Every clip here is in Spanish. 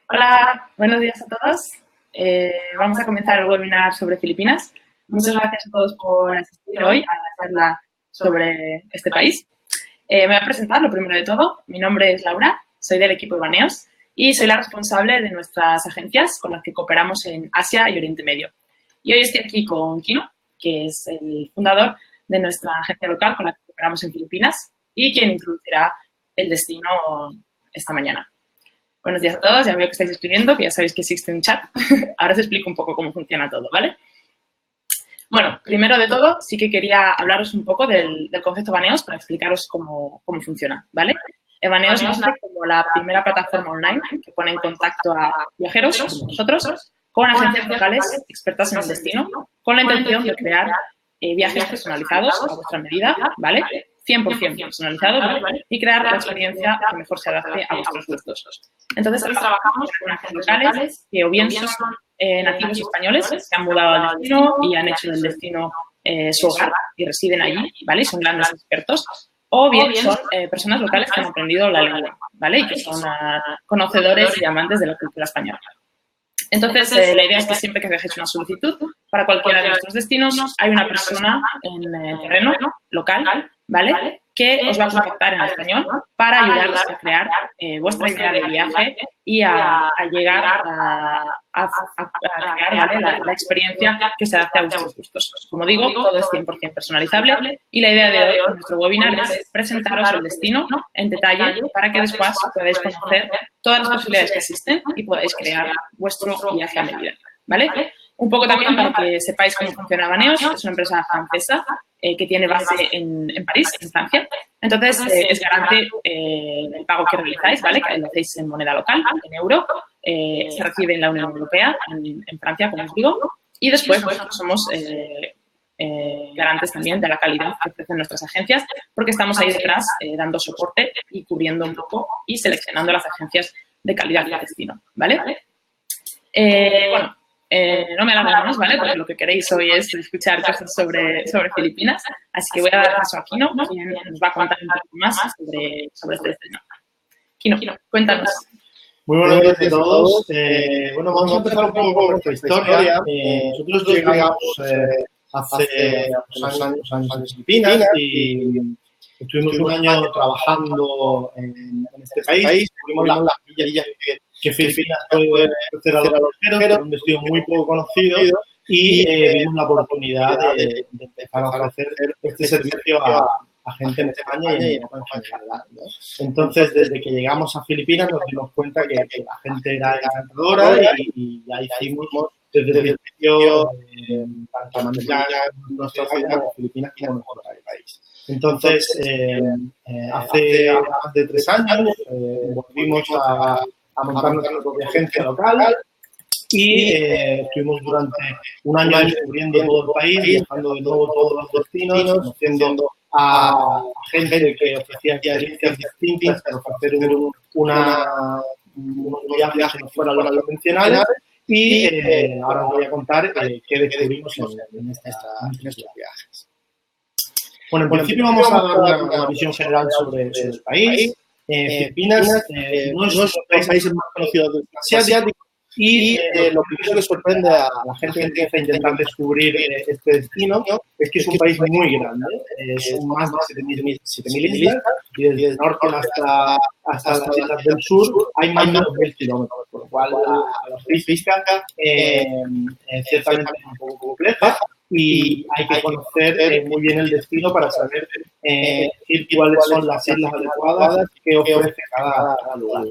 Hola, buenos días a todos. Vamos a comenzar el webinar sobre Filipinas. Muchas gracias a todos por asistir hoy a la charla sobre este país. Me voy a presentar lo primero de todo. Mi nombre es Laura, soy del equipo de Baneos y soy la responsable de nuestras agencias con las que cooperamos en Asia y Oriente Medio. Y hoy estoy aquí con Kino, que es el fundador de nuestra agencia local con la que cooperamos en Filipinas y quien introducirá el destino esta mañana. Buenos días a todos, ya veo que estáis escribiendo, que ya sabéis que existe un chat. Ahora os explico un poco cómo funciona todo, ¿vale? Bueno, primero de todo, sí que quería hablaros un poco del concepto Baneos para explicaros cómo funciona, ¿vale? Baneos nace como la primera plataforma online que pone en contacto a viajeros, como nosotros, con agencias locales expertas en el destino, con la intención de crear viajes personalizados a vuestra medida, ¿vale? 100% personalizados, ¿vale? Y crear la experiencia que mejor se adapte a vuestros gustos. Entonces, trabajamos con agencias locales que o bien son nativos españoles que se han mudado al destino y han hecho del destino su hogar y residen allí, ¿vale? Y son grandes expertos. O bien son personas locales que han aprendido la lengua, ¿vale? Y que son conocedores y amantes de la cultura española. Entonces, la idea es que siempre que dejéis una solicitud para cualquiera de nuestros destinos, hay una persona en el terreno local, ¿vale?, que os va a contactar en español para ayudaros a crear vuestra idea de viaje y a llegar a crear, ¿vale?, la experiencia que se adapte a vuestros gustos. Como digo, todo es 100% personalizable y la idea de hoy en nuestro webinar es presentaros el destino en detalle para que después podáis conocer todas las posibilidades que existen y podáis crear vuestro viaje a medida, ¿vale? Un poco también para que sepáis cómo funciona Baneos. Es una empresa francesa que tiene base en París, en Francia. Entonces, es garante del pago que realizáis, ¿vale? Que lo hacéis en moneda local, en euro. Se recibe en la Unión Europea, en Francia, como os digo. Y después nosotros somos garantes también de la calidad que ofrecen nuestras agencias, porque estamos ahí detrás dando soporte y cubriendo un poco y seleccionando las agencias de calidad de destino, ¿vale? Bueno, no me alargo más, ¿vale? Porque lo que queréis hoy es escuchar cosas sobre Filipinas, así que voy a dar paso a Kino, quien nos va a contar un poco más sobre este destino. Kino, cuéntanos. Muy buenos días a todos. Bueno, vamos a empezar un poco con nuestra historia. Nosotros llegamos hace unos años a Filipinas y estuvimos un año trabajando en este país. Tuvimos las villas que Filipinas puede ofrecer a los viajeros, un destino muy poco conocido, y vimos la oportunidad de empezar a ofrecer este servicio a gente en España y en Europa en general, ¿no? Entonces, desde que llegamos a Filipinas nos dimos cuenta que la gente era encantadora y ya hicimos desde el principio tanto mantener nuestra ciudad como Filipinas como nuestro país. Entonces, hace más de 3 años volvimos a montar nuestra propia agencia local y estuvimos durante un año descubriendo todo el país, viajando de nuevo todos los destinos, conociendo a gente que ofrecía experiencias distintas para ofrecer unos viajes que no fueran los convencionales. Y ahora os voy a contar qué descubrimos en estos viajes. Bueno, en principio vamos a dar una visión general sobre el país. Filipinas no es uno de los países más conocidos del asiático y lo primero que sorprende a la gente que empieza a intentar descubrir este destino es que es un país muy grande. Son más de 7.000 islas y desde el norte hasta las islas del sur hay más de 2.000 kilómetros, por lo cual la logística ciertamente es un poco compleja y hay que conocer muy bien el destino para saber cuáles son las islas adecuadas que ofrece cada lugar.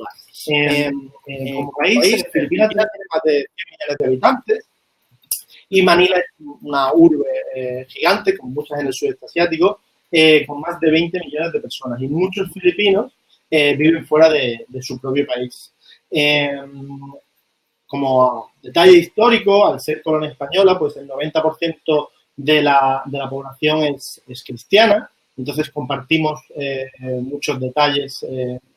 Como país, Filipinas tiene más de 100 millones de habitantes y Manila es una urbe gigante, como muchas en el sudeste asiático, con más de 20 millones de personas y muchos filipinos viven fuera de su propio país. Como detalle histórico, al ser colonia española, pues el 90% de la población es cristiana, entonces compartimos muchos detalles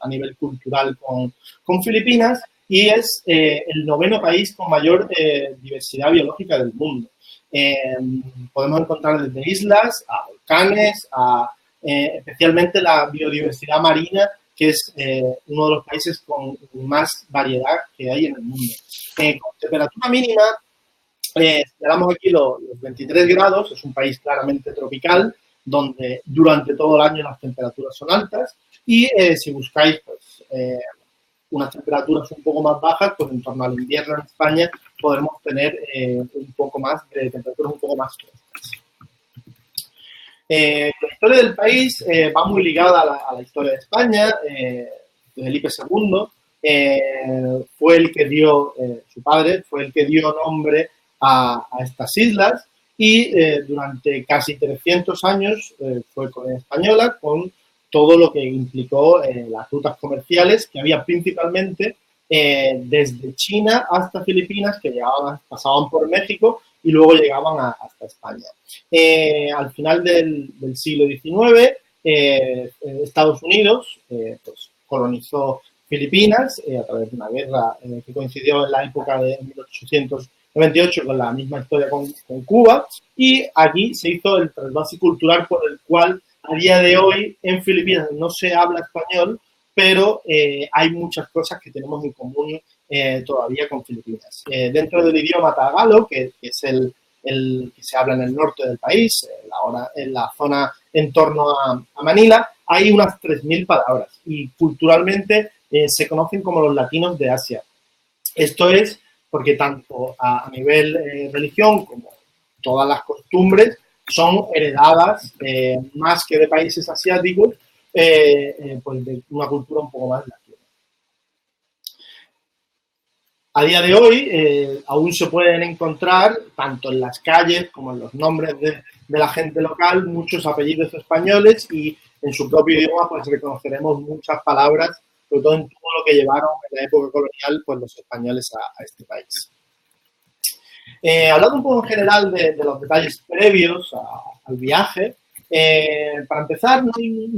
a nivel cultural con Filipinas y es el 9º país con mayor diversidad biológica del mundo. Podemos encontrar desde islas a volcanes, especialmente la biodiversidad marina que es uno de los países con más variedad que hay en el mundo. Con temperatura mínima, señalamos aquí los 23 grados, es un país claramente tropical, donde durante todo el año las temperaturas son altas, y si buscáis pues, unas temperaturas un poco más bajas, pues en torno al invierno en España podremos tener un poco más de temperaturas un poco más frescas. La historia del país va muy ligada a la historia de España. Felipe II fue el que dio, su padre, fue el que dio nombre a estas islas, y durante casi 300 años fue colonia española, con todo lo que implicó las rutas comerciales que había principalmente desde China hasta Filipinas, que pasaban por México y luego llegaban hasta España. Al final del siglo XIX, Estados Unidos pues, colonizó Filipinas a través de una guerra que coincidió en la época de 1898 con la misma historia con Cuba, y allí se hizo el trasvase cultural por el cual a día de hoy en Filipinas no se habla español, pero hay muchas cosas que tenemos en común todavía con Filipinas. Dentro del idioma tagalo, que es el que se habla en el norte del país, ahora en la zona en torno a Manila, hay unas 3.000 palabras, y culturalmente se conocen como los latinos de Asia. Esto es porque tanto a nivel religión como todas las costumbres son heredadas más que de países asiáticos, pues de una cultura un poco más latina. A día de hoy aún se pueden encontrar, tanto en las calles como en los nombres de la gente local, muchos apellidos españoles, y en su propio idioma pues reconoceremos muchas palabras, sobre todo en todo lo que llevaron en la época colonial pues los españoles a este país. Hablando un poco en general de los detalles previos al viaje, para empezar, no hay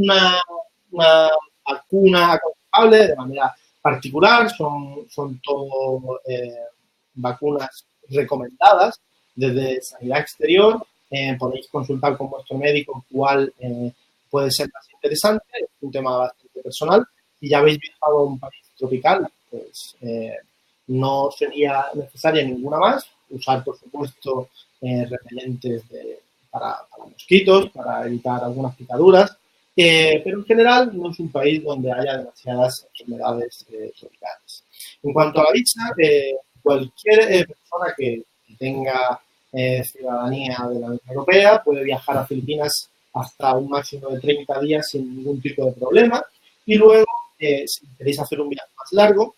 una vacuna aconsejable de manera particular, son todo vacunas recomendadas desde Sanidad Exterior. Podéis consultar con vuestro médico cuál puede ser más interesante, es un tema bastante personal. Si ya habéis viajado a un país tropical, pues no sería necesaria ninguna más. Usar, por supuesto, repelentes para mosquitos, para evitar algunas picaduras, pero en general no es un país donde haya demasiadas enfermedades tropicales. En cuanto a la visa, cualquier persona que tenga ciudadanía de la Unión Europea puede viajar a Filipinas hasta un máximo de 30 días sin ningún tipo de problema, y luego, si queréis hacer un viaje más largo,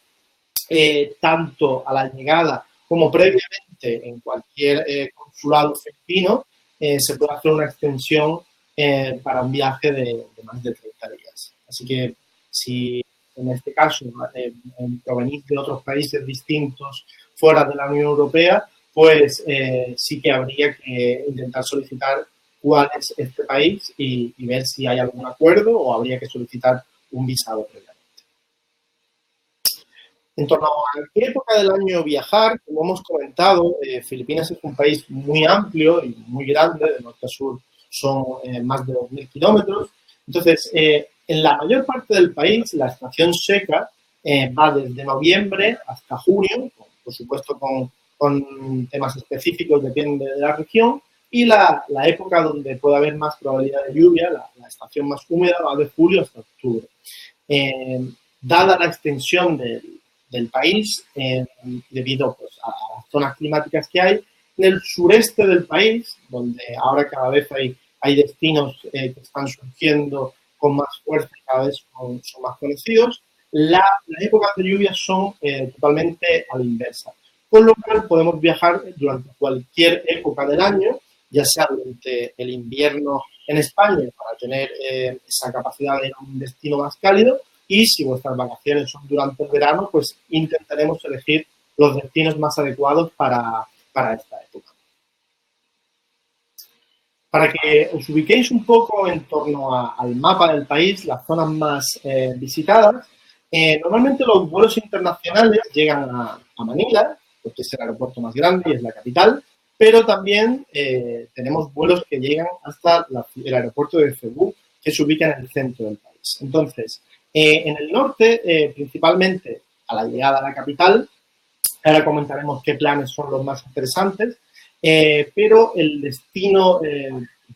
tanto a la llegada como previamente en cualquier consulado filipino, se puede hacer una extensión para un viaje de más de 30 días. Así que si en este caso provenís de otros países distintos fuera de la Unión Europea, pues sí que habría que intentar solicitar cuál es este país y ver si hay algún acuerdo, o habría que solicitar un visado previamente. En torno a qué época del año viajar, como hemos comentado, Filipinas es un país muy amplio y muy grande, de norte a sur son más de 2.000 kilómetros. Entonces, en la mayor parte del país, la estación seca va desde noviembre hasta junio, por supuesto con temas específicos, depende de la región, y la época donde puede haber más probabilidad de lluvia, la estación más húmeda, va de julio hasta octubre. Dada la extensión del país, debido pues, a las zonas climáticas que hay, en el sureste del país, donde ahora cada vez hay destinos que están surgiendo con más fuerza y cada vez son más conocidos, las épocas de lluvia son totalmente a la inversa. Con lo cual podemos viajar durante cualquier época del año, ya sea durante el invierno en España, para tener esa capacidad de ir a un destino más cálido, y si vuestras vacaciones son durante el verano, pues intentaremos elegir los destinos más adecuados para esta época. Para que os ubiquéis un poco en torno al mapa del país, las zonas más visitadas, normalmente los vuelos internacionales llegan a Manila, porque es el aeropuerto más grande y es la capital, pero también tenemos vuelos que llegan hasta el aeropuerto de Cebú, que se ubica en el centro del país. Entonces, En el norte, principalmente a la llegada a la capital, ahora comentaremos qué planes son los más interesantes, pero el destino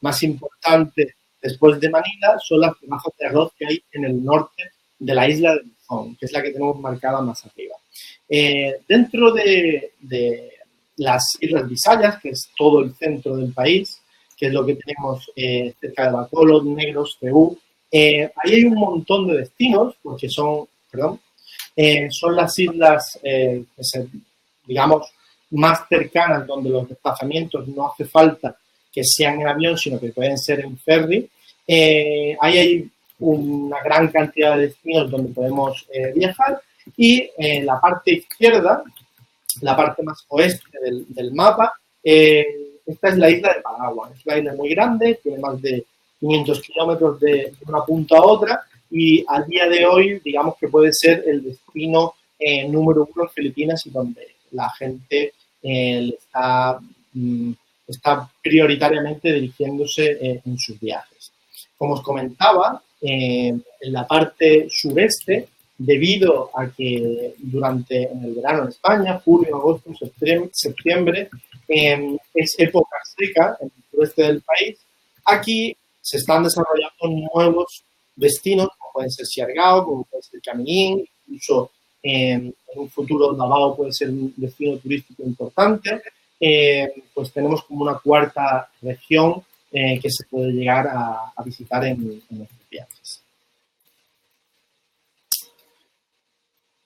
más importante después de Manila son las granjas de arroz que hay en el norte de la isla de Luzón, que es la que tenemos marcada más arriba. Dentro de las Islas Visayas, que es todo el centro del país, que es lo que tenemos cerca de Bacolod, Negros, Ceú, ahí hay un montón de destinos, porque son las islas, digamos, más cercanas, donde los desplazamientos no hace falta que sean en avión, sino que pueden ser en ferry. Ahí hay una gran cantidad de destinos donde podemos viajar, y la parte izquierda, la parte más oeste del mapa, esta es la isla de Palawan. Es una isla muy grande, tiene más de 500 kilómetros de una punta a otra, y al día de hoy, digamos que puede ser el destino número uno en Filipinas, y donde la gente está prioritariamente dirigiéndose en sus viajes. Como os comentaba, en la parte sureste, debido a que en el verano en España, julio, agosto, septiembre, es época seca en el sureste del país, aquí se están desarrollando nuevos destinos, como pueden ser Siargao, como puede ser Camillín, incluso en un futuro Davao puede ser un destino turístico importante. Pues tenemos como una cuarta región que se puede llegar a visitar en estos viajes.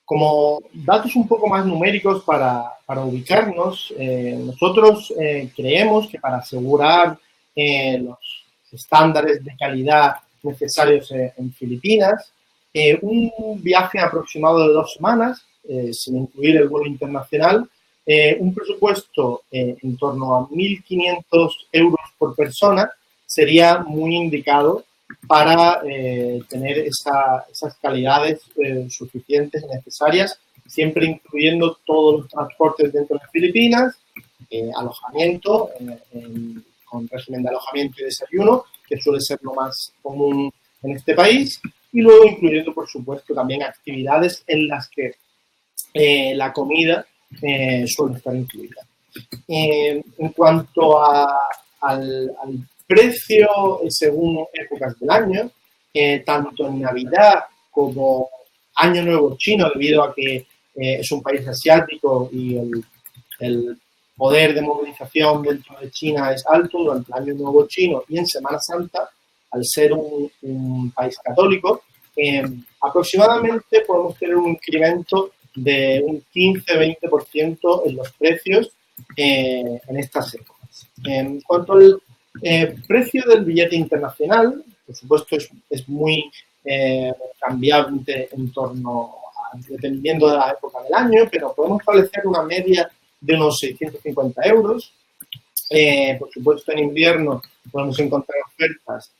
Como datos un poco más numéricos para ubicarnos, nosotros creemos que para asegurar los estándares de calidad necesarios en Filipinas, un viaje aproximado de 2 semanas, sin incluir el vuelo internacional, un presupuesto en torno a 1.500 euros por persona sería muy indicado para tener esas calidades suficientes y necesarias, siempre incluyendo todos los transportes dentro de Filipinas, alojamiento, con régimen de alojamiento y desayuno, que suele ser lo más común en este país, y luego incluyendo, por supuesto, también actividades en las que la comida suele estar incluida. En cuanto al precio según épocas del año, tanto en Navidad como Año Nuevo Chino, debido a que es un país asiático y el poder de movilización dentro de China es alto durante el Año Nuevo Chino y en Semana Santa, al ser un país católico, aproximadamente podemos tener un incremento de un 15-20% en los precios en estas épocas. En cuanto al precio del billete internacional, por supuesto es muy cambiante dependiendo de la época del año, pero podemos establecer una media de unos 650 euros. Por supuesto, en invierno podemos encontrar ofertas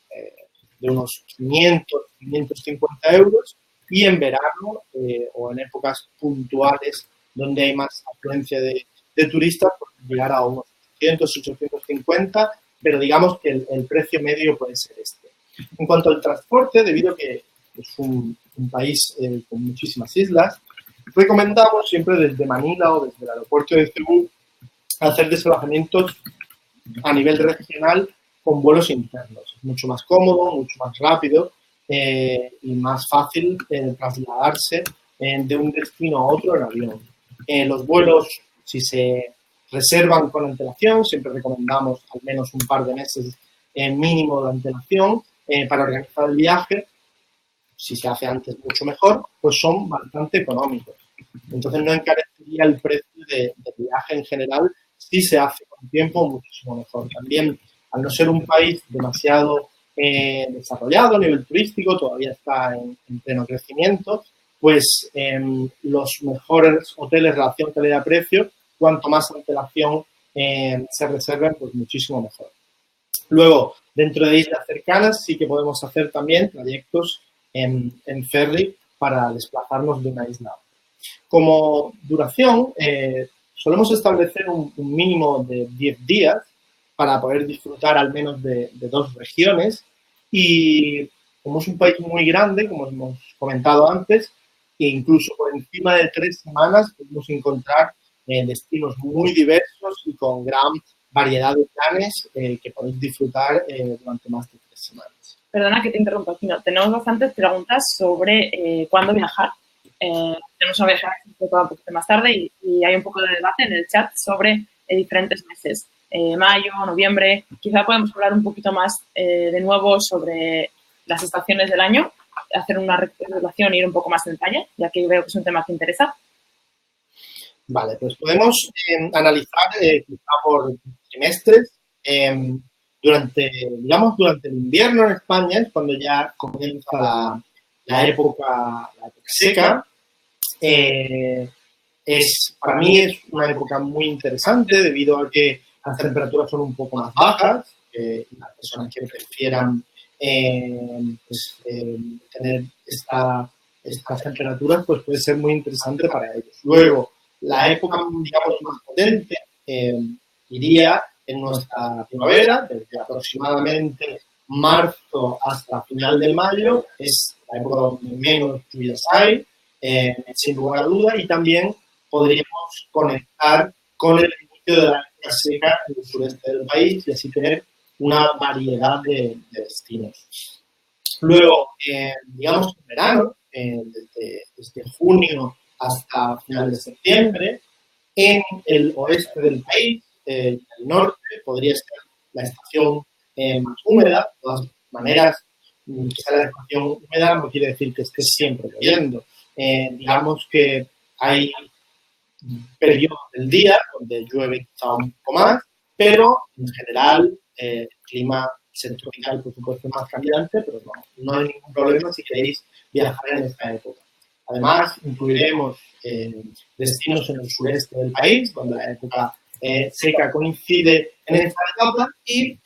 de unos 500, 550 euros, y en verano o en épocas puntuales donde hay más afluencia de turistas, pues llegar a unos 800, 850, pero digamos que el precio medio puede ser este. En cuanto al transporte, debido a que es un país con muchísimas islas, recomendamos siempre desde Manila o desde el aeropuerto de Cebu hacer desplazamientos a nivel regional con vuelos internos. Es mucho más cómodo, mucho más rápido y más fácil trasladarse de un destino a otro en avión. Los vuelos, si se reservan con antelación, siempre recomendamos al menos un par de meses mínimo de antelación para organizar el viaje. Si se hace antes, mucho mejor, pues son bastante económicos. Entonces no encarecería el precio del viaje en general. Si se hace con tiempo, muchísimo mejor. También, al no ser un país demasiado desarrollado a nivel turístico, todavía está en pleno crecimiento, pues los mejores hoteles relación calidad-precio, cuanto más antelación se reserven, pues muchísimo mejor. Luego, dentro de islas cercanas, sí que podemos hacer también trayectos en ferry para desplazarnos de una isla a otra. Como duración, solemos establecer un mínimo de 10 días para poder disfrutar al menos de 2 regiones, y como es un país muy grande, como hemos comentado antes, e incluso por encima de 3 semanas podemos encontrar destinos muy diversos y con gran variedad de planes que podéis disfrutar durante más de 3 semanas. Perdona que te interrumpa, Pino. Tenemos bastantes preguntas sobre cuándo viajar. Tenemos una viajar un poquito más tarde y hay un poco de debate en el chat sobre diferentes meses. Mayo, noviembre. Quizá podemos hablar un poquito más de nuevo sobre las estaciones del año, hacer una recapitulación e ir un poco más en detalle, ya que veo que es un tema que interesa. Vale, pues podemos analizar quizá por trimestres. Durante el invierno en España es cuando ya comienza la época seca. Para mí es una época muy interesante debido a que las temperaturas son un poco más bajas. Las personas que prefieran tener estas temperaturas, pues puede ser muy interesante para ellos. Luego, la época, digamos, más potente iría en nuestra primavera, desde aproximadamente marzo hasta final de mayo, es la época donde menos lluvias hay, sin lugar a duda, y también podríamos conectar con el inicio de la época seca en el sureste del país y así tener una variedad de destinos. Luego, digamos, en verano, desde junio hasta finales de septiembre, en el oeste del país, en el norte, podría ser la estación más húmeda. De todas maneras, que sea la estación húmeda no quiere decir que esté siempre lloviendo. Digamos que hay periodos del día donde llueve quizá un poco más, pero en general el clima tropical, por supuesto, es más cambiante, pero no hay ningún problema si queréis viajar en esta época. Además, incluiremos destinos en el sureste del país, donde la época seca coincide en esta etapa y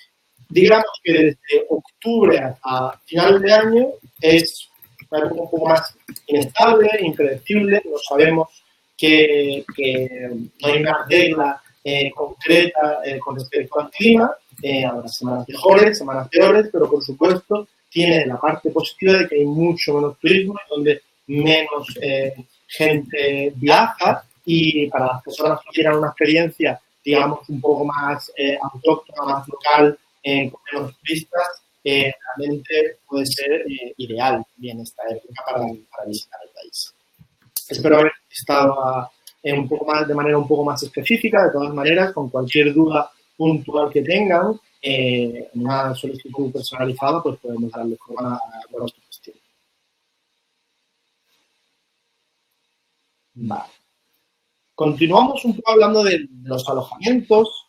digamos que desde octubre a finales de año es una época un poco más inestable, impredecible, no sabemos que no hay una regla concreta con respecto al clima. Habrá semanas mejores, semanas peores, pero por supuesto tiene la parte positiva de que hay mucho menos turismo, donde menos gente viaja y para las personas que quieran una experiencia, digamos, un poco más autóctona, más local, con menos turistas, realmente puede ser ideal bien esta época para visitar el país. Espero haber estado de manera un poco más específica. De todas maneras, con cualquier duda puntual que tengan, en una solicitud personalizada, pues podemos darle forma a vuestra cuestión. Vale. Continuamos un poco hablando de los alojamientos.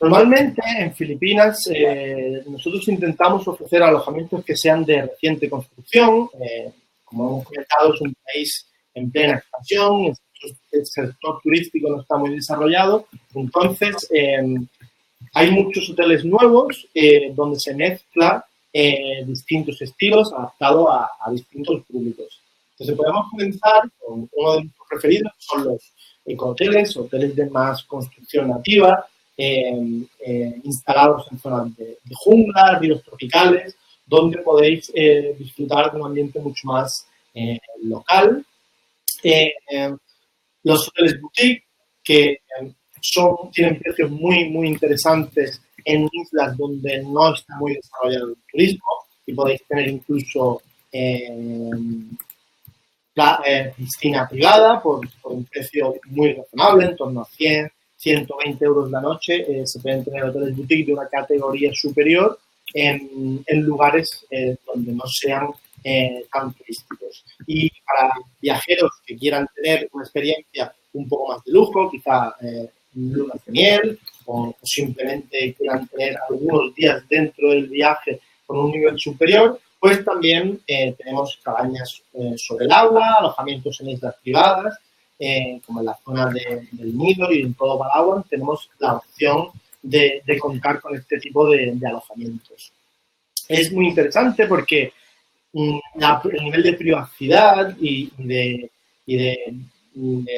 Normalmente en Filipinas nosotros intentamos ofrecer alojamientos que sean de reciente construcción. Como hemos comentado, es un país en plena expansión, el sector turístico no está muy desarrollado, entonces hay muchos hoteles nuevos donde se mezcla distintos estilos adaptados a distintos públicos. Entonces podemos comenzar con uno de nuestros preferidos, que son los ecohoteles, hoteles de más construcción nativa, instalados en zonas de jungla, ríos tropicales, donde podéis disfrutar de un ambiente mucho más local. Los hoteles boutique, que tienen precios muy, muy interesantes en islas donde no está muy desarrollado el turismo y podéis tener incluso piscina privada por un precio muy razonable, en torno a 100, 120 euros la noche. Se pueden tener hoteles boutique de una categoría superior en lugares donde no sean tan turísticos. Y para viajeros que quieran tener una experiencia un poco más de lujo, quizá luna de miel, o simplemente quieran tener algunos días dentro del viaje con un nivel superior, pues también tenemos cabañas sobre el agua, alojamientos en islas privadas, como en la zona del Nido y en todo Palawan, tenemos la opción de contar con este tipo de alojamientos. Es muy interesante porque el nivel de privacidad y de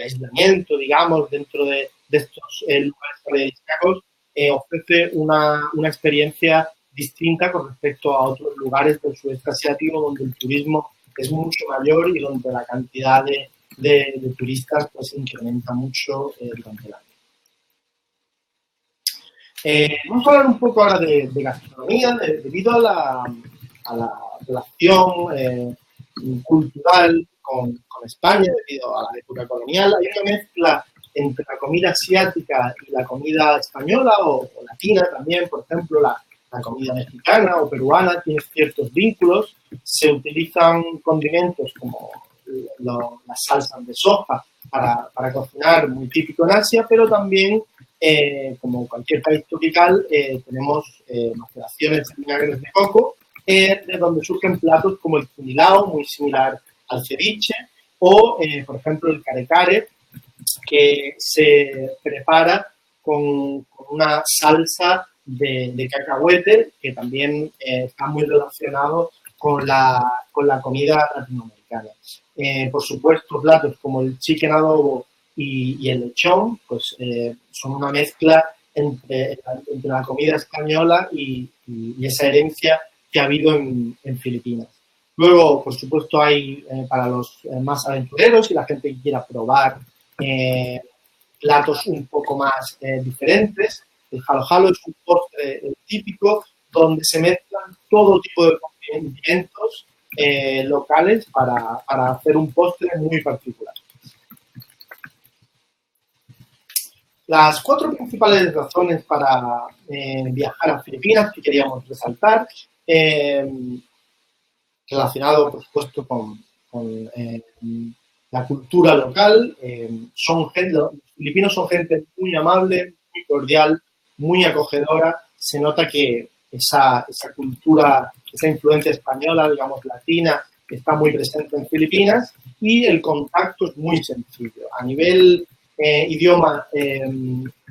aislamiento, digamos, dentro de estos lugares paradisíacos ofrece una experiencia distinta con respecto a otros lugares del sudeste asiático donde el turismo es mucho mayor y donde la cantidad de turistas pues incrementa mucho durante el año. Vamos a hablar un poco ahora de gastronomía, debido a la relación cultural con España, debido a la época colonial. Hay una mezcla entre la comida asiática y la comida española o latina también. Por ejemplo, la comida mexicana o peruana tiene ciertos vínculos. Se utilizan condimentos como las salsas de soja para cocinar, muy típico en Asia, pero también, como cualquier país tropical, tenemos maceraciones de vinagres de coco, de donde surgen platos como el cunilao, muy similar al ceviche, o, por ejemplo, el care care, que se prepara con una salsa de cacahuete, que también está muy relacionado con la comida latinoamericana. Por supuesto, platos como el chicken adobo y el lechón, pues son una mezcla entre la comida española y esa herencia que ha habido en Filipinas. Luego, por supuesto, hay para los más aventureros y la gente que quiera probar platos un poco más diferentes. El halo halo es un postre típico donde se mezclan todo tipo de condimentos locales para hacer un postre muy particular. Las 4 principales razones para viajar a Filipinas que queríamos resaltar, relacionado, por supuesto, con la cultura local. Los filipinos son gente muy amable, muy cordial, muy acogedora. Se nota que esa cultura, esa influencia española, digamos, latina, está muy presente en Filipinas, y el contacto es muy sencillo. A nivel idioma,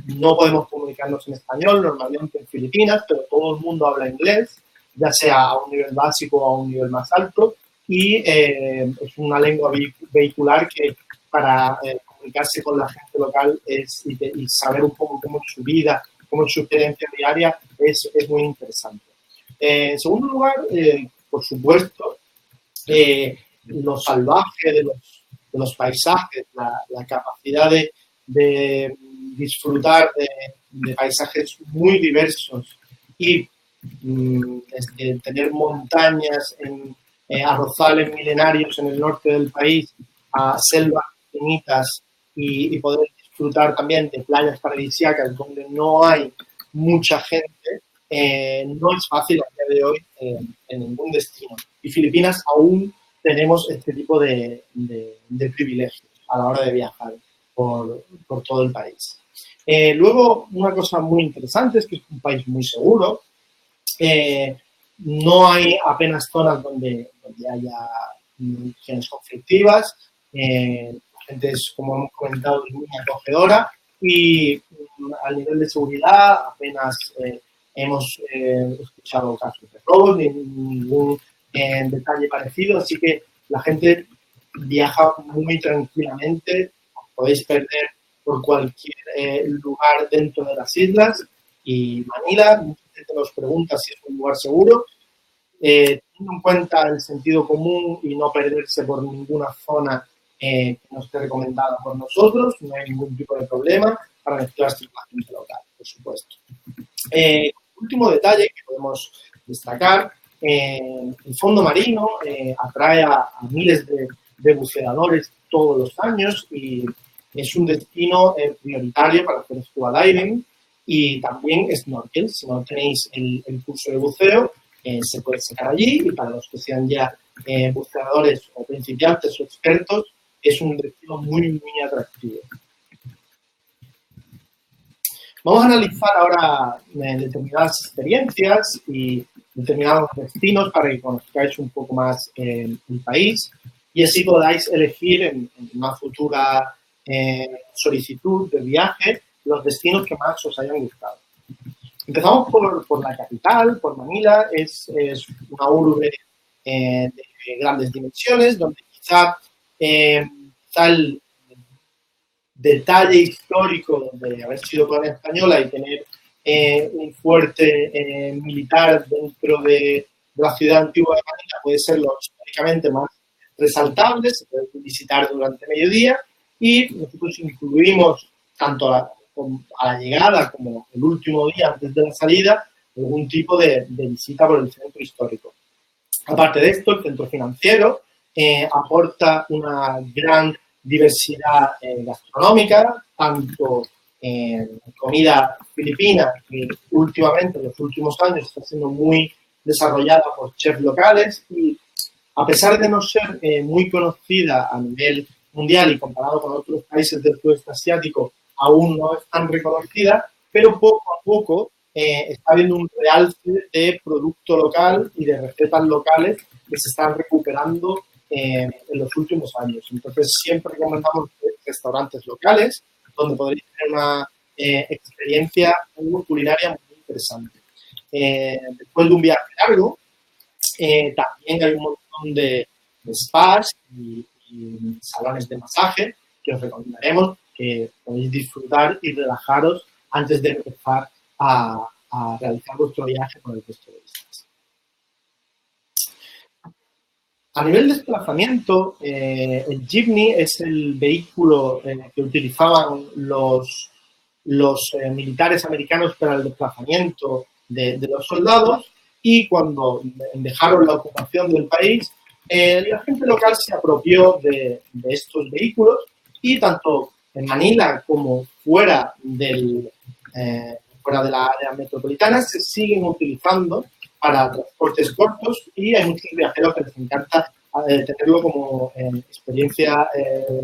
no podemos comunicarnos en español normalmente en Filipinas, pero todo el mundo habla inglés, ya sea a un nivel básico o a un nivel más alto, y es una lengua vehicular que para comunicarse con la gente local y saber un poco cómo es su vida, cómo es su experiencia diaria, es muy interesante. En segundo lugar, por supuesto, lo salvaje de los paisajes, la capacidad de disfrutar de paisajes muy diversos y tener montañas, arrozales milenarios en el norte del país, a selvas infinitas y poder disfrutar también de playas paradisíacas donde no hay mucha gente, no es fácil a día de hoy en ningún destino. Y Filipinas aún tenemos este tipo de privilegios a la hora de viajar por todo el país. Luego, una cosa muy interesante es que es un país muy seguro. No hay apenas zonas donde haya regiones conflictivas. La gente es, como hemos comentado, muy acogedora, y al nivel de seguridad apenas hemos escuchado casos de robos ni ningún detalle parecido, así que la gente viaja muy tranquilamente. Os podéis perder por cualquier lugar dentro de las islas, y Manila, mucha gente nos pregunta si es un lugar seguro. Teniendo en cuenta el sentido común y no perderse por ninguna zona que no esté recomendada por nosotros, no hay ningún tipo de problema para mezclarse con la gente local, por supuesto. Último detalle que podemos destacar, el fondo marino atrae a miles de buceadores todos los años, y es un destino prioritario para hacer scuba diving y también snorkel. Si no tenéis el curso de buceo, se puede sacar allí, y para los que sean ya buceadores o principiantes o expertos, es un destino muy, muy atractivo. Vamos a analizar ahora determinadas experiencias y determinados destinos para que conozcáis un poco más el país, y así podáis elegir en una futura solicitud de viaje los destinos que más os hayan gustado. Empezamos por la capital, por Manila. Es una urbe de grandes dimensiones, donde quizá el detalle histórico de haber sido colonia española y tener un fuerte militar dentro de la ciudad antigua de Manila puede ser lo históricamente más resaltable, se puede visitar durante mediodía y nosotros incluimos tanto a la llegada como el último día antes de la salida algún tipo de visita por el centro histórico. Aparte de esto, el centro financiero aporta una gran diversidad gastronómica, tanto comida filipina, que últimamente, en los últimos años, está siendo muy desarrollada por chefs locales y a pesar de no ser muy conocida a nivel mundial y comparado con otros países del sudeste asiático, aún no es tan reconocida, pero poco a poco está habiendo un realce de producto local y de recetas locales que se están recuperando en los últimos años. Entonces, siempre recomendamos restaurantes locales donde podréis tener una experiencia culinaria muy interesante. Después de un viaje largo, también hay un montón de spas y salones de masaje que os recomendaremos que podéis disfrutar y relajaros antes de empezar a realizar vuestro viaje con el resto de islas. A nivel de desplazamiento, el jeepney es el vehículo que utilizaban los militares americanos para el desplazamiento de los soldados y cuando dejaron la ocupación del país, la gente local se apropió de estos vehículos y tanto en Manila como fuera de la área metropolitana se siguen utilizando para transportes cortos y hay muchos viajeros que les encanta tenerlo como experiencia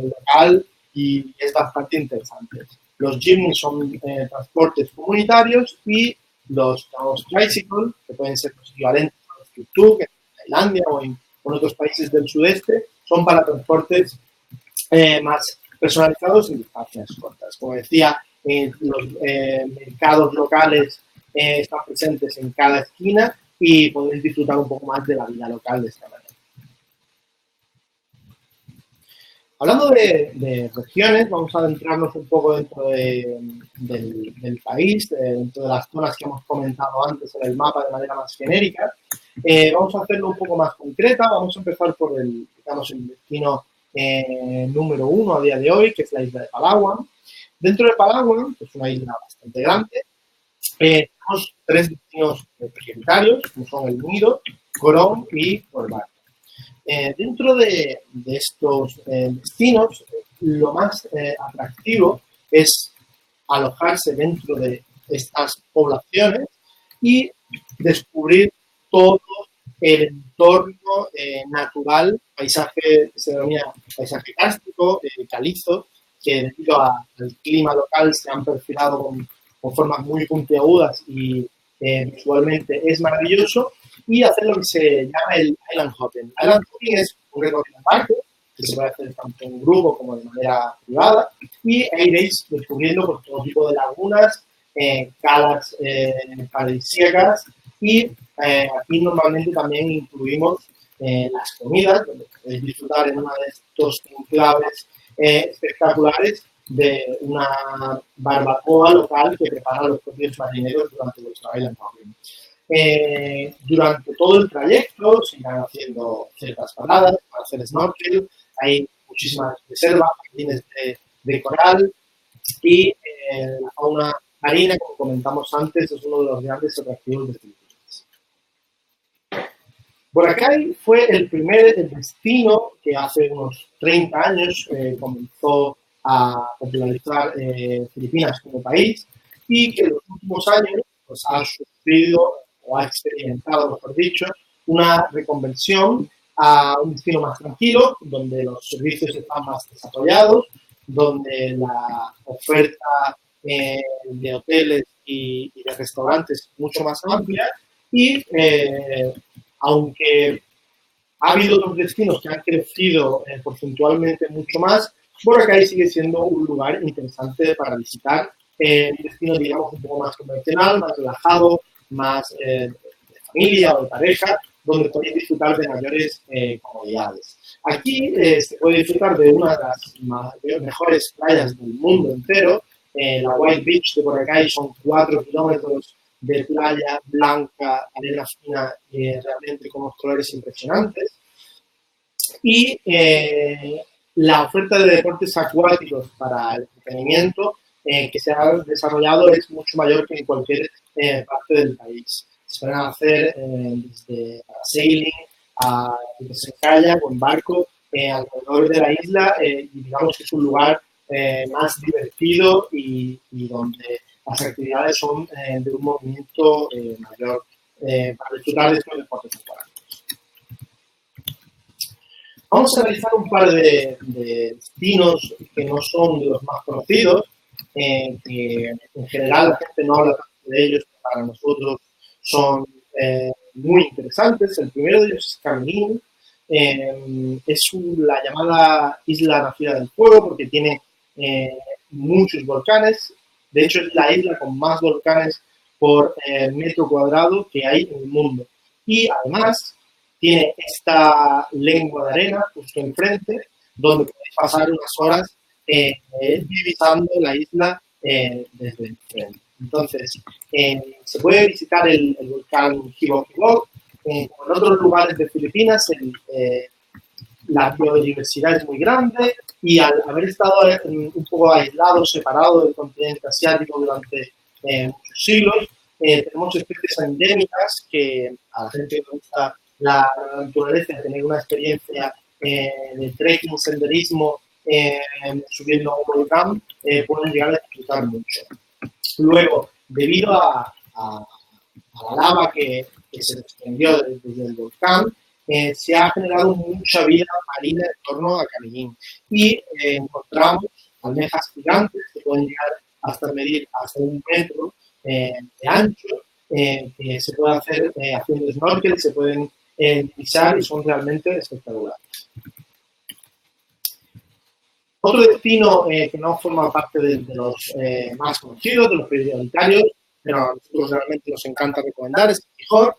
local y es bastante interesante. Los jeepneys son transportes comunitarios y los tricycles, que pueden ser los equivalentes a los tuk-tuk en Tailandia o en otros países del sudeste, son para transportes más personalizados en distancias cortas. Como decía, los mercados locales están presentes en cada esquina y podéis disfrutar un poco más de la vida local de esta manera. Hablando de regiones, vamos a adentrarnos un poco dentro del país, dentro de las zonas que hemos comentado antes en el mapa de manera más genérica. Vamos a hacerlo un poco más concreta. Vamos a empezar por el destino número 1 a día de hoy, que es la isla de Palawan. Dentro de Palawan, que es una isla bastante grande, tenemos 3 destinos prioritarios, como son el Nido, Coron y Corvato. Dentro de estos destinos, lo más atractivo es alojarse dentro de estas poblaciones y descubrir todo el entorno natural, paisaje, se denomina paisaje kárstico, calizo, que debido al clima local se han perfilado con formas muy puntiagudas y visualmente es maravilloso, y hacer lo que se llama el island hopping. Island hopping es un recorrido en barco que se puede hacer tanto en grupo como de manera privada y iréis descubriendo pues, todo tipo de lagunas, calas paradisíacas y aquí normalmente también incluimos las comidas, donde podéis disfrutar en uno de estos enclaves espectaculares de una barbacoa local que preparan los propios marineros durante vuestro island hopping. Durante todo el trayecto se irán haciendo ciertas paradas para hacer snorkel, hay muchísimas reservas, jardines de coral y la fauna marina, como comentamos antes, es uno de los grandes atractivos de Filipinas. Boracay fue el primer destino que hace unos 30 años comenzó a popularizar Filipinas como país y que en los últimos años pues, ha sufrido o ha experimentado, mejor dicho, una reconversión a un destino más tranquilo, donde los servicios están más desarrollados, donde la oferta de hoteles y de restaurantes es mucho más amplia y aunque ha habido otros destinos que han crecido porcentualmente mucho más, Boracay sigue siendo un lugar interesante para visitar, un destino, digamos, un poco más convencional, más relajado, más de familia o de pareja, donde podéis disfrutar de mayores comodidades. Aquí se puede disfrutar de una de las mejores playas del mundo entero, la White Beach de Boracay son 4 kilómetros de playa blanca, arena fina, realmente con unos colores impresionantes. Y la oferta de deportes acuáticos para el entretenimiento que se ha desarrollado es mucho mayor que en cualquier parte del país. Se pueden hacer desde sailing a desde kayak o en barco alrededor de la isla y digamos que es un lugar más divertido y donde las actividades son de un movimiento mayor para disfrutar de estos deportes acuáticos. Vamos a realizar un par de destinos que no son de los más conocidos, que en general la gente no habla tanto de ellos, pero para nosotros son muy interesantes. El primero de ellos es Camerín, es la llamada Isla Nacida del Fuego porque tiene muchos volcanes. De hecho, es la isla con más volcanes por metro cuadrado que hay en el mundo. Y además tiene esta lengua de arena justo enfrente, donde podéis pasar unas horas divisando la isla desde enfrente. Entonces, se puede visitar el volcán Hibok-Hibok. En otros lugares de Filipinas, la biodiversidad es muy grande y al haber estado un poco aislado, separado del continente asiático durante muchos siglos, tenemos especies endémicas que a la gente que gusta la naturaleza, tener una experiencia de trekking, senderismo, subiendo a un volcán, pueden llegar a disfrutar mucho. Luego, debido a la lava que se desprendió desde el volcán, se ha generado mucha vida marina en torno a Camerín y encontramos almejas gigantes que pueden llegar hasta medir hasta 1 metro de ancho, que se puede hacer haciendo snorkel, se pueden divisar y son realmente espectaculares. Otro destino que no forma parte de los más conocidos, de los prioritarios, pero a nosotros realmente nos encanta recomendar, es Siquijor.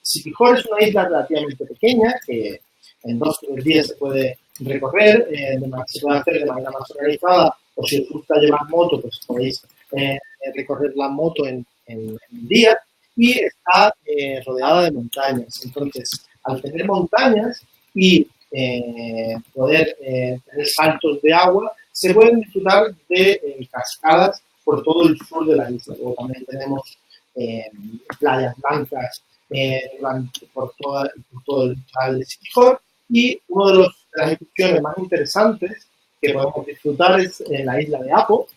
Siquijor es una isla relativamente pequeña que en 2 o 3 días se puede recorrer, se puede hacer de manera más organizada, o si os gusta llevar moto, pues podéis recorrer la moto en un día, y está rodeada de montañas. Entonces, al tener montañas y poder tener saltos de agua, se pueden disfrutar de cascadas por todo el sur de la isla. Luego también tenemos playas blancas por todo el litoral de Siquijor, y una de las excursiones más interesantes que podemos disfrutar es la isla de Apo.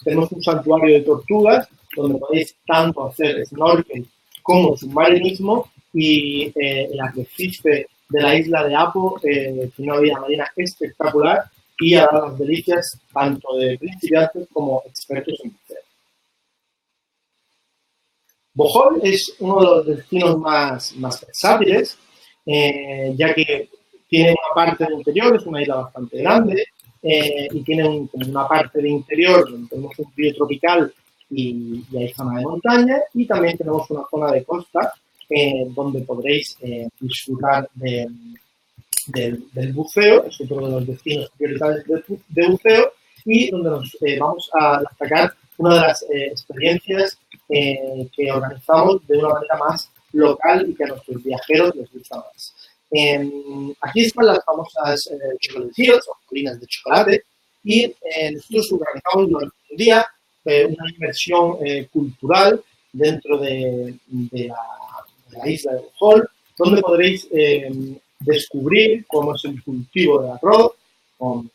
Tenemos un santuario de tortugas donde podéis tanto hacer snorkel como submarinismo, y el arrecife de la isla de Apo tiene una vida marina espectacular y a las delicias tanto de principiantes como expertos en buceo. Bohol es uno de los destinos más versátiles, ya que tiene una parte de interior, es una isla bastante grande, y tiene como una parte de interior donde tenemos un río tropical y hay zona de montaña, y también tenemos una zona de costa donde podréis disfrutar del buceo. Es otro de los destinos prioritarios de buceo, y donde nos vamos a destacar una de las experiencias que organizamos de una manera más local y que a nuestros viajeros les gusta más. Aquí están las famosas chocolate hills o colinas de chocolate, y nosotros organizamos durante un día una inmersión cultural dentro de la isla de Bohol, donde podréis descubrir cómo es el cultivo del arroz con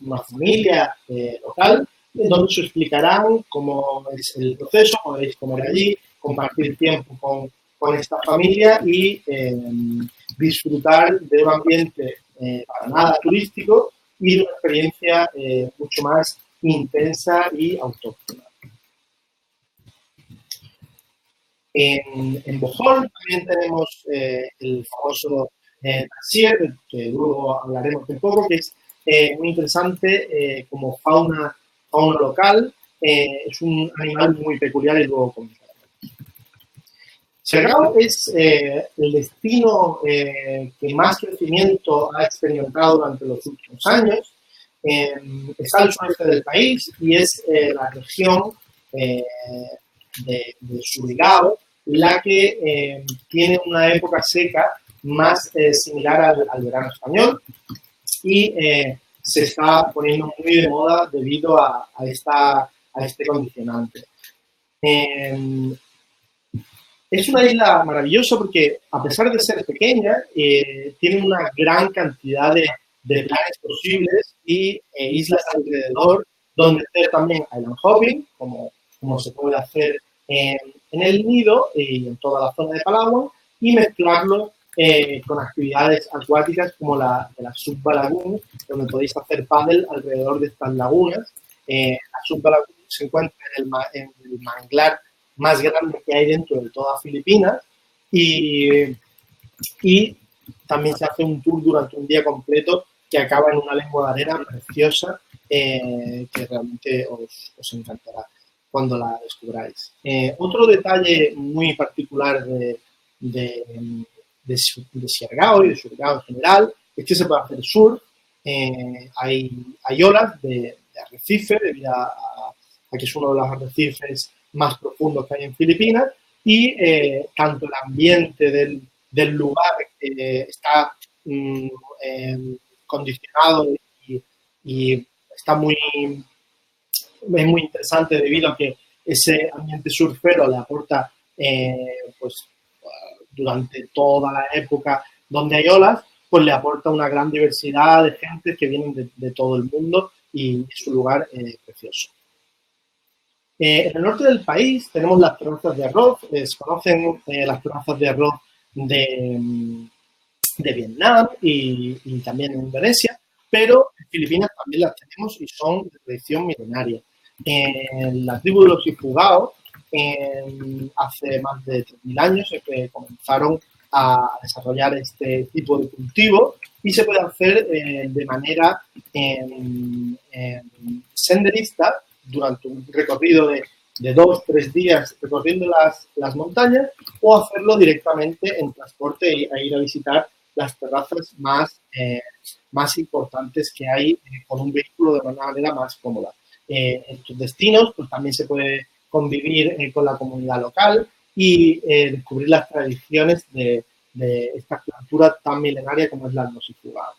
una familia local, donde os explicarán cómo es el proceso, podréis comer allí, compartir tiempo con esta familia y disfrutar de un ambiente para nada turístico y de una experiencia mucho más intensa y autóctona. En Bohol también tenemos el famoso Tarsier, que luego hablaremos un poco, que es muy interesante como fauna local. Es un animal muy peculiar y luego comentaremos. Siargao es el destino que más crecimiento ha experimentado durante los últimos años. Está al sureste del país y es la región de Surigao la que tiene una época seca más similar al verano español y se está poniendo muy de moda debido a este condicionante. Es una isla maravillosa porque, a pesar de ser pequeña, tiene una gran cantidad de planes posibles y islas alrededor, donde hacer también island hopping, como se puede hacer en el Nido y en toda la zona de Palawan, y mezclarlo con actividades acuáticas como la de la Subba Lagoon, donde podéis hacer pádel alrededor de estas lagunas. La Subba Lagoon se encuentra en el manglar más grande que hay dentro de toda Filipinas y también se hace un tour durante un día completo que acaba en una lengua de arena preciosa que realmente os encantará cuando la descubráis. Otro detalle muy particular de Siargao y de Surigao en general es que se puede hacer surf. Hay olas de arrecife debido a que es uno de los arrecifes más profundos que hay en Filipinas y tanto el ambiente del lugar está condicionado y está es muy interesante debido a que ese ambiente surfero le aporta pues durante toda la época donde hay olas, pues le aporta una gran diversidad de gente que vienen de todo el mundo y es un lugar precioso. En el norte del país tenemos las terrazas de arroz. Se conocen las terrazas de arroz de Vietnam y también en Indonesia, pero en Filipinas también las tenemos y son de tradición milenaria. En la tribu de los Ifugao, hace más de 3.000 años, que comenzaron a desarrollar este tipo de cultivo y se puede hacer de manera senderista durante un recorrido de 2-3 días recorriendo las montañas o hacerlo directamente en transporte e ir a visitar las terrazas más importantes que hay con un vehículo de una manera más cómoda. En estos destinos pues, también se puede convivir con la comunidad local y descubrir las tradiciones de esta cultura tan milenaria como es la Nosifugao.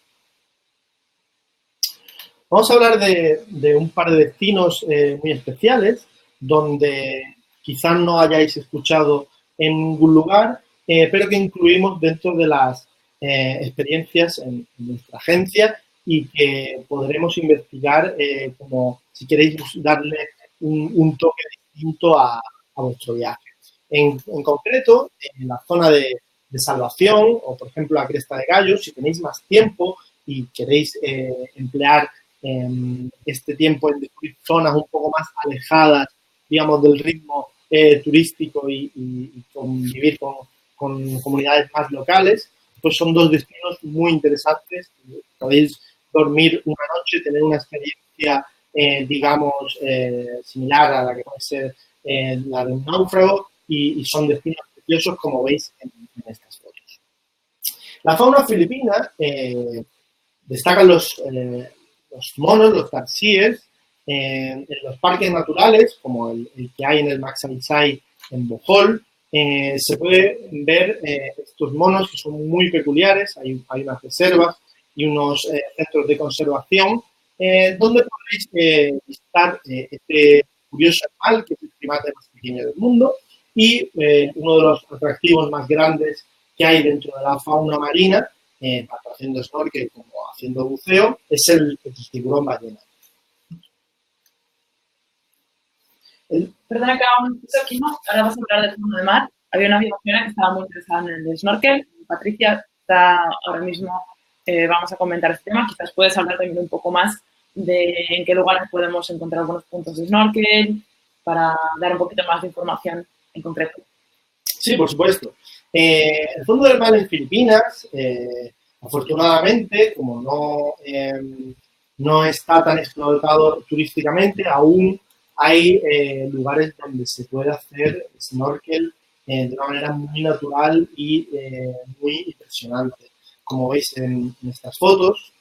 Vamos a hablar de un par de destinos muy especiales donde quizás no hayáis escuchado en ningún lugar, pero que incluimos dentro de las experiencias en nuestra agencia y que podremos investigar como si queréis darle un toque distinto a vuestro viaje. En concreto, en la zona de Salvación o, por ejemplo, la Cresta de Gallo, si tenéis más tiempo y queréis emplear este tiempo en descubrir zonas un poco más alejadas, digamos, del ritmo turístico y convivir con comunidades más locales, pues son dos destinos muy interesantes. Podéis dormir una noche, tener una experiencia, digamos, similar a la que puede ser la de un náufrago y son destinos preciosos, como veis en estas fotos. La fauna filipina destacan los monos, los tarsiers, en los parques naturales, como el que hay en el Magsaysay en Bohol, se pueden ver estos monos que son muy peculiares. Hay unas reservas y unos centros de conservación donde podéis visitar este curioso animal, que es el primate más pequeño del mundo, y uno de los atractivos más grandes que hay dentro de la fauna marina, tanto haciendo snorkel como haciendo buceo, es el tiburón ballena. Perdona que haga un piso aquí, ¿no? Ahora vas a hablar del fondo de mar. Había una amiga que estaba muy interesada en el snorkel. Patricia está ahora mismo, vamos a comentar este tema. Quizás puedes hablar también un poco más de en qué lugares podemos encontrar algunos puntos de snorkel para dar un poquito más de información en concreto. Sí, por supuesto. El fondo del mar en Filipinas, afortunadamente, como no está tan explotado turísticamente, aún hay lugares donde se puede hacer snorkel de una manera muy natural y muy impresionante. Como veis en estas fotos,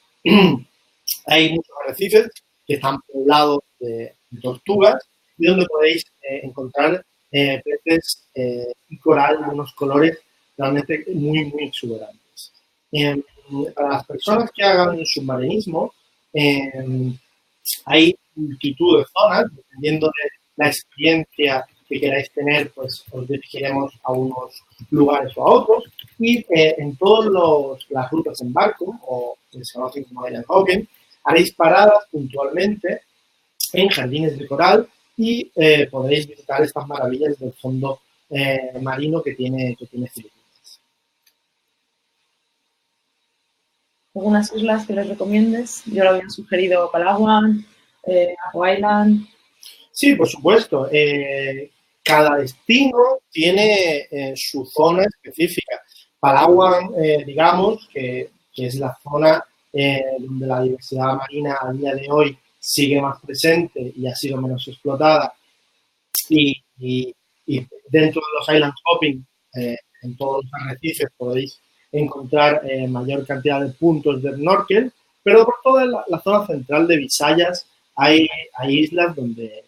Hay muchos arrecifes que están poblados de tortugas y donde podéis encontrar peces y coral de unos colores realmente muy, muy exuberantes. Para las personas que hagan submarinismo, hay multitud de zonas, dependiendo de la experiencia que queráis tener, pues os dirigiremos a unos lugares o a otros. Y en todas las rutas en barco, o que se conocen como island hopping, haréis paradas puntualmente en jardines de coral y podréis visitar estas maravillas del fondo marino que tiene Filipinas. ¿Algunas islas que les recomiendes? Yo lo había sugerido Palawan, Ajo Island. Sí, por supuesto. Cada destino tiene su zona específica. Palawan, digamos, que es la zona donde la diversidad marina a día de hoy sigue más presente y ha sido menos explotada. Y dentro de los island hopping, en todos los arrecifes podéis encontrar mayor cantidad de puntos de snorkel, pero por toda la zona central de Visayas hay islas donde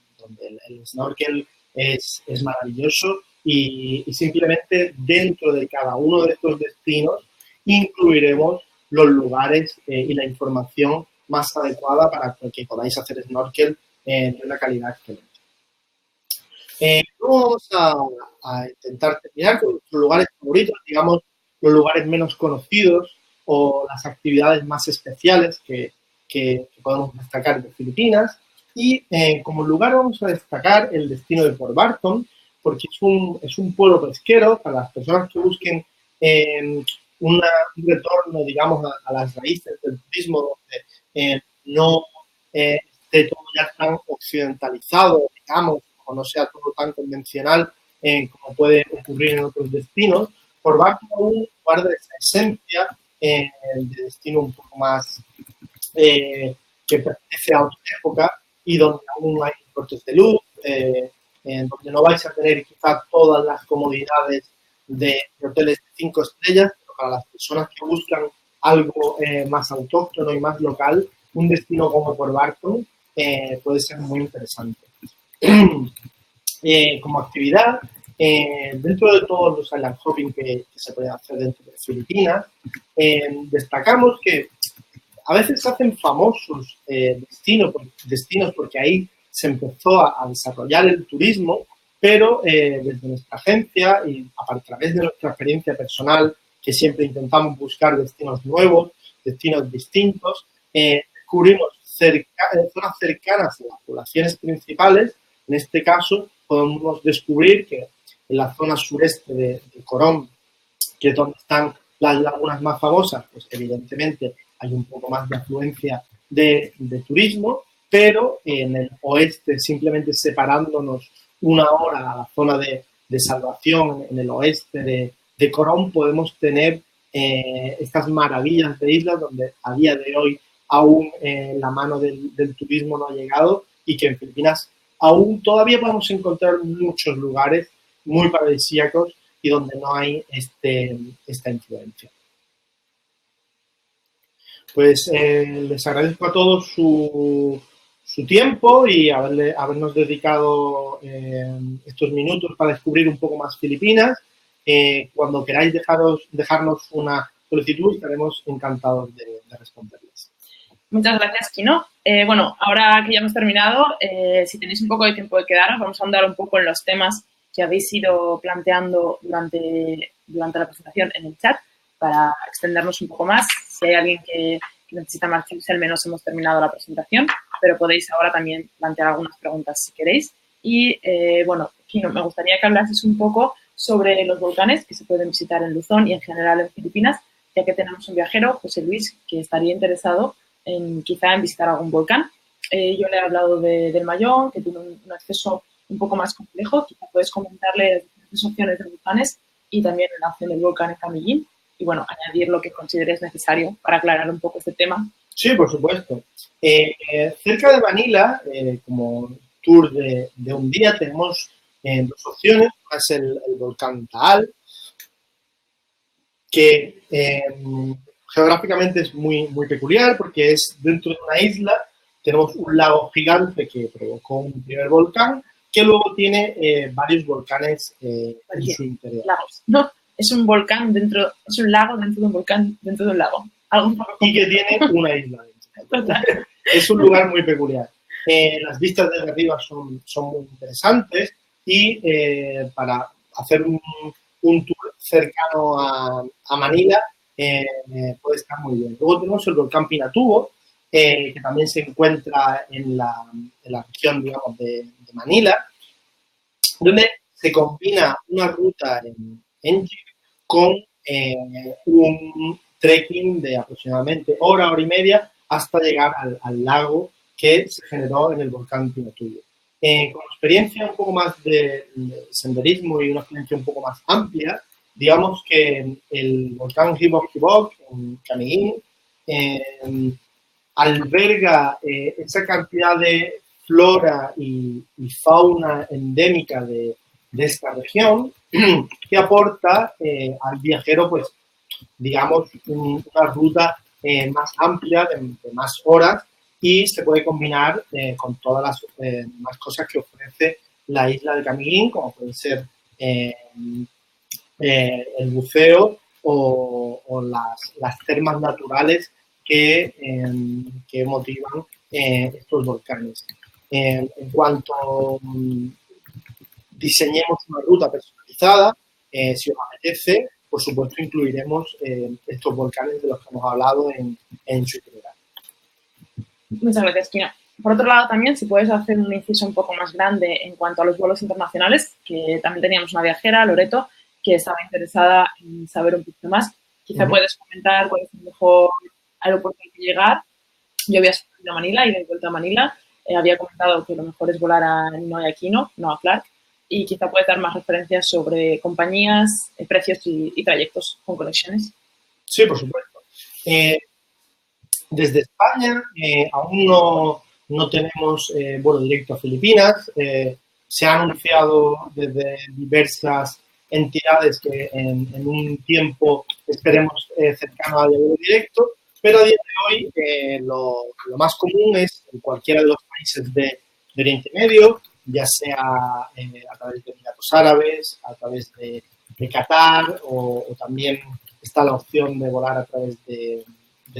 el snorkel es maravilloso y simplemente dentro de cada uno de estos destinos incluiremos los lugares y la información más adecuada para que podáis hacer snorkel de una calidad excelente. Vamos a intentar terminar con nuestros lugares favoritos, digamos, los lugares menos conocidos o las actividades más especiales que podemos destacar de Filipinas. Y como lugar vamos a destacar el destino de Port Barton, porque es un pueblo pesquero para las personas que busquen un retorno, digamos, a las raíces del turismo, donde no esté todo ya tan occidentalizado, digamos, o no sea todo tan convencional como puede ocurrir en otros destinos. Port Barton aún guarda esa esencia de destino un poco más que pertenece a otra época y donde aún hay cortes de luz, donde no vais a tener quizás todas las comodidades de hoteles de 5 estrellas, pero para las personas que buscan algo más autóctono y más local, un destino como Port Barton puede ser muy interesante. Como actividad, dentro de todos los island hopping que se puede hacer dentro de Filipinas, destacamos que a veces se hacen famosos destinos porque ahí se empezó a desarrollar el turismo, pero desde nuestra agencia y a través de nuestra experiencia personal, que siempre intentamos buscar destinos nuevos, destinos distintos, descubrimos zonas cercanas a las poblaciones principales. En este caso, podemos descubrir que en la zona sureste de Coron, que es donde están las lagunas más famosas, pues evidentemente hay un poco más de afluencia de turismo, pero en el oeste, simplemente separándonos una hora a la zona de salvación, en el oeste de Coron, podemos tener estas maravillas de islas donde a día de hoy aún la mano del turismo no ha llegado y que en Filipinas aún todavía podemos encontrar muchos lugares muy paradisíacos y donde no hay esta influencia. Pues les agradezco a todos su tiempo y habernos dedicado estos minutos para descubrir un poco más Filipinas. Cuando queráis dejarnos una solicitud, estaremos encantados de responderles. Muchas gracias, Kino. Bueno, ahora que ya hemos terminado, si tenéis un poco de tiempo de quedaros, vamos a andar un poco en los temas que habéis ido planteando durante la presentación en el chat para extendernos un poco más. Si hay alguien que necesita marcharse, al menos hemos terminado la presentación, pero podéis ahora también plantear algunas preguntas si queréis. Y, bueno, Kino, me gustaría que hablases un poco sobre los volcanes que se pueden visitar en Luzón y en general en Filipinas, ya que tenemos un viajero, José Luis, que estaría interesado quizá en visitar algún volcán. Yo le he hablado del Mayón, que tiene un acceso un poco más complejo. Quizá puedes comentarle las opciones de volcanes y también la opción del volcán en Camillín. Y, bueno, añadir lo que consideres necesario para aclarar un poco este tema. Sí, por supuesto. Cerca de Manila, como tour de un día, tenemos dos opciones. Una es el volcán Taal, que Geográficamente es muy peculiar porque es dentro de una isla, tenemos un lago gigante que provocó un primer volcán, que luego tiene varios volcanes en su interior. Lagos. No, es un volcán dentro, es un lago dentro de un volcán dentro de un lago. Y que tiene una isla dentro. Es un lugar muy peculiar. Las vistas desde arriba son muy interesantes y para hacer un tour cercano a Manila puede estar muy bien. Luego tenemos el volcán Pinatubo, que también se encuentra en la región, digamos, de Manila, donde se combina una ruta en jeep con un trekking de aproximadamente hora y media hasta llegar al lago que se generó en el volcán Pinatubo. Con experiencia un poco más de senderismo y una experiencia un poco más amplia, digamos que el volcán Hibok en Caniguín alberga esa cantidad de flora y fauna endémica de esta región que aporta al viajero, pues, digamos, una ruta más amplia, de más horas, y se puede combinar con todas las más cosas que ofrece la isla de Caniguín, como pueden ser el buceo o las termas naturales que motivan estos volcanes. En cuanto diseñemos una ruta personalizada, si os apetece, por supuesto incluiremos estos volcanes de los que hemos hablado en su itinerario. Muchas gracias, Kina. Por otro lado, también, si puedes hacer un inciso un poco más grande en cuanto a los vuelos internacionales, que también teníamos una viajera, Loreto, que estaba interesada en saber un poquito más. Quizá puedes comentar cuál es el mejor aeropuerto al que llegar. Yo había subido a Manila y de vuelta a Manila. Había comentado que lo mejor es volar a Ninoy Aquino, no a Clark. Y quizá puedes dar más referencias sobre compañías, precios y trayectos con conexiones. Sí, por supuesto. Desde España aún no tenemos vuelo directo a Filipinas. Se ha anunciado desde diversas entidades que en un tiempo esperemos cercano al vuelo directo, pero a día de hoy lo más común es en cualquiera de los países de Oriente Medio, ya sea a través de Emiratos Árabes, a través de Qatar o también está la opción de volar a través de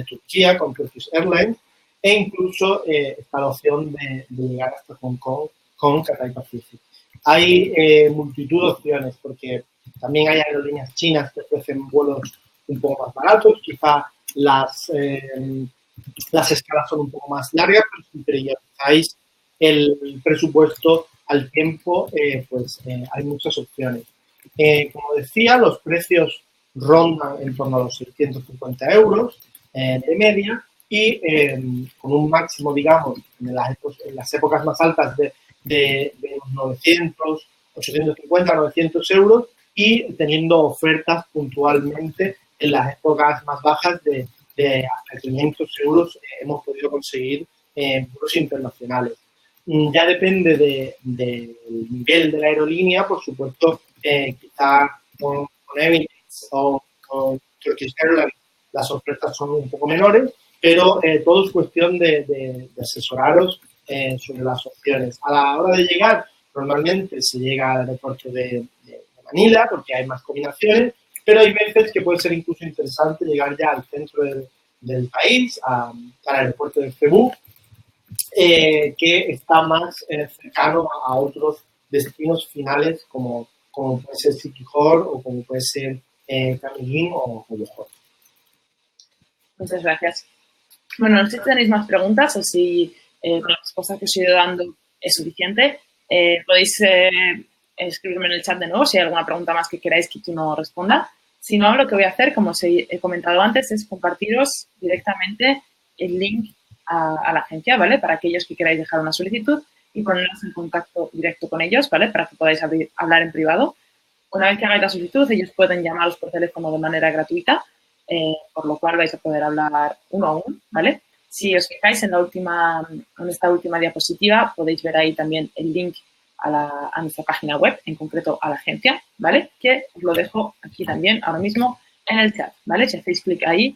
Turquía con Turkish Airlines e incluso está la opción de llegar hasta Hong Kong con Cathay Pacific. Hay multitud de opciones porque también hay aerolíneas chinas que ofrecen vuelos un poco más baratos, quizá las escalas son un poco más largas, pero si priorizáis el presupuesto al tiempo, pues hay muchas opciones. Como decía, los precios rondan en torno a los 650 euros de media y con un máximo, digamos, en las épocas más altas de unos 900, 850, 900 euros y teniendo ofertas puntualmente en las épocas más bajas de hasta 500 euros hemos podido conseguir vuelos internacionales. Ya depende del nivel de la aerolínea, por supuesto, quizá con Emirates o con Turkish Airlines las ofertas son un poco menores, pero todo es cuestión de asesoraros sobre las opciones. A la hora de llegar, normalmente se llega al aeropuerto de Manila porque hay más combinaciones, pero hay veces que puede ser incluso interesante llegar ya al centro del país, al aeropuerto de Cebú, que está más cercano a otros destinos finales como puede ser Sikihor o como puede ser Caniguín o Bohol. Muchas gracias. Bueno, no sé si tenéis más preguntas o si con las respuestas que os he ido dando es suficiente. Podéis escribirme en el chat de nuevo si hay alguna pregunta más que queráis que no responda. Si no, lo que voy a hacer, como os he comentado antes, es compartiros directamente el link a la agencia, ¿vale? Para aquellos que queráis dejar una solicitud y ponernos en contacto directo con ellos, ¿vale? Para que podáis hablar en privado. Una vez que hagáis la solicitud, ellos pueden llamaros por teléfono de manera gratuita, por lo cual vais a poder hablar uno a uno, ¿vale? Si os fijáis en esta última diapositiva, podéis ver ahí también el link a nuestra página web, en concreto a la agencia, ¿vale? Que os lo dejo aquí también, ahora mismo, en el chat, ¿vale? Si hacéis clic ahí,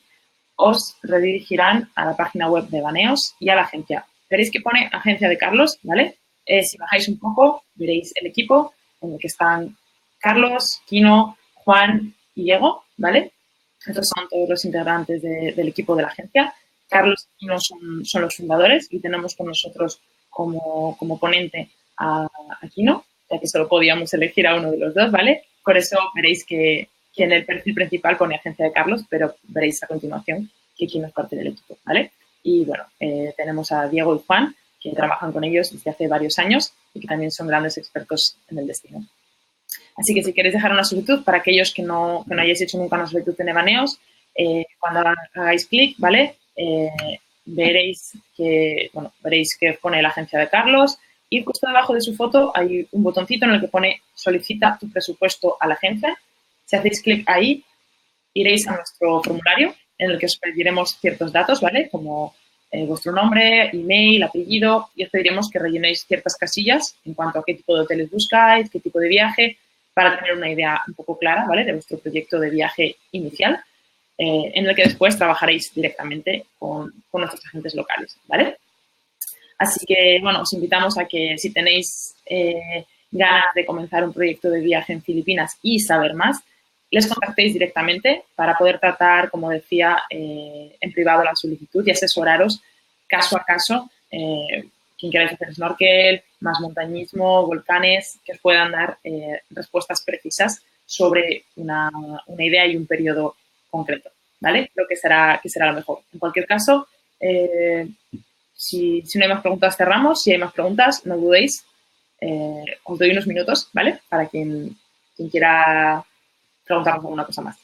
os redirigirán a la página web de Baneos y a la agencia. Veréis que pone agencia de Carlos, ¿vale? Si bajáis un poco, veréis el equipo en el que están Carlos, Kino, Juan y Diego, ¿vale? Estos son todos los integrantes del equipo de la agencia. Carlos y Kino son los fundadores y tenemos con nosotros como ponente a Kino, ya que solo podíamos elegir a uno de los dos, ¿vale? Por eso veréis que en el perfil principal pone agencia de Carlos, pero veréis a continuación que Kino es parte del equipo, ¿vale? Y bueno, tenemos a Diego y Juan, que trabajan con ellos desde hace varios años y que también son grandes expertos en el destino. Así que si queréis dejar una solicitud, para aquellos que no hayáis hecho nunca una solicitud en Ebaneos, cuando hagáis clic, ¿vale? Veréis que os pone la agencia de Carlos y justo debajo de su foto hay un botoncito en el que pone solicita tu presupuesto a la agencia. Si hacéis clic ahí, iréis a nuestro formulario en el que os pediremos ciertos datos, ¿vale? Como vuestro nombre, email, apellido, y os pediremos que rellenéis ciertas casillas en cuanto a qué tipo de hoteles buscáis, qué tipo de viaje, para tener una idea un poco clara, ¿vale? De vuestro proyecto de viaje inicial, en el que después trabajaréis directamente con nuestros agentes locales, ¿vale? Así que, bueno, os invitamos a que si tenéis ganas de comenzar un proyecto de viaje en Filipinas y saber más, les contactéis directamente para poder tratar, como decía, en privado la solicitud y asesoraros caso a caso quien queráis hacer snorkel, más montañismo, volcanes, que os puedan dar respuestas precisas sobre una idea y un periodo concreto, ¿vale? Creo que será lo mejor. En cualquier caso, si no hay más preguntas, cerramos. Si hay más preguntas, no dudéis. Os doy unos minutos, ¿vale? Para quien quiera preguntarnos alguna cosa más.